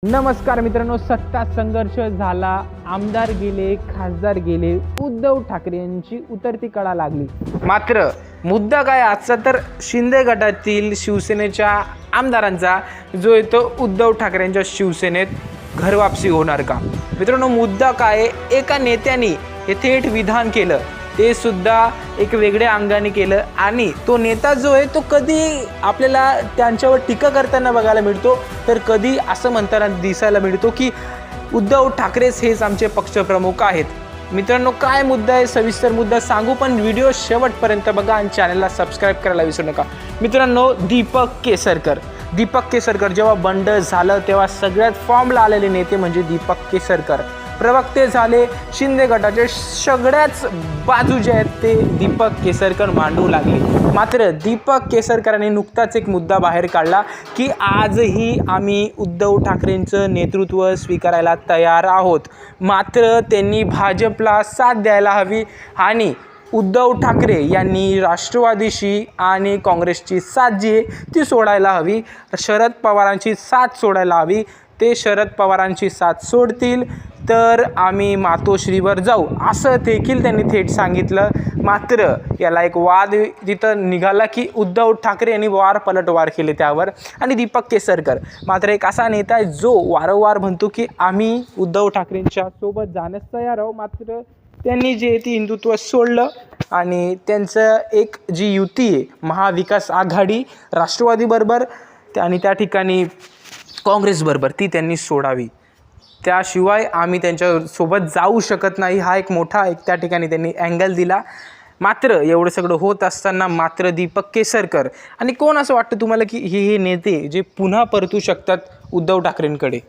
नमस्कार मित्रांनो, सत्ता संघर्ष झाला, आमदार गेले, खासदार गेले, उद्धव ठाकरे यांची उतरती कळा लागली। मात्र मुद्दा काय आजचा तर शिंदे गटातील शिवसेनेच्या आमदारांचा जो येतो उद्धव ठाकरेंच्या शिवसेनेत घरवापसी होणार का? मित्रांनो, मुद्दा काय, एका नेत्याने हे थेट विधान केलं, ते सुद्धा एक वेगळ्या अंगाने केलं आणि तो नेता जो आहे तो कधी आपल्याला त्यांच्यावर टीका करताना बघायला मिळतो, तर कधी असं म्हणताना दिसायला मिळतो की उद्धव ठाकरेच हेच आमचे पक्षप्रमुख आहेत। मित्रांनो, काय मुद्दा आहे सविस्तर मुद्दा सांगू, पण व्हिडिओ शेवटपर्यंत बघा आणि चॅनलला सबस्क्राईब करायला विसरू नका। मित्रांनो, दीपक केसरकर जेव्हा बंड झालं तेव्हा सगळ्यात फॉर्मला आलेले नेते म्हणजे दीपक केसरकर, प्रवक्ते झाले, शिंदे गटाचे सगळ्याच बाजू जे आहेत ते दीपक केसरकर मांडू लागले। मात्र दीपक केसरकरांनी नुकताच एक मुद्दा बाहेर काढला की आजही आम्ही उद्धव ठाकरेंचं नेतृत्व स्वीकारायला तयार आहोत, मात्र त्यांनी भाजपला साथ द्यायला हवी आणि उद्धव ठाकरे यांनी राष्ट्रवादीशी आणि काँग्रेसची साथ जी आहे ती सोडायला हवी, शरद पवारांची साथ सोडायला हवी। ते शरद पवारांची साथ सोडतील तर आम्ही मातोश्रीवर जाऊ, असं देखील त्यांनी थेट सांगितलं। मात्र याला एक वाद तिथं निघाला की उद्धव ठाकरे यांनी पलटवार केले त्यावर, आणि दीपक केसरकर मात्र एक असा नेता आहे जो वारंवार म्हणतो की आम्ही उद्धव ठाकरेंच्या सोबत जाण्यास तयार आहोत, मात्र त्यांनी जे ती हिंदुत्व सोडलं आणि त्यांचं एक जी युती आहे महाविकास आघाडी राष्ट्रवादीबरोबर आणि त्या ठिकाणी काँग्रेसबरोबर ती त्यांनी सोडावी, त्याशिवाय आम्ही त्यांच्यासोबत जाऊ शकत नाही, हा एक मोठा त्या ठिकाणी त्यांनी अँगल दिला। मात्र एवढं सगळं होत असताना मात्र दीपक केसरकर आणि कोण असं वाटतं तुम्हाला की हे नेते जे पुन्हा परतू शकतात उद्धव ठाकरेंकडे?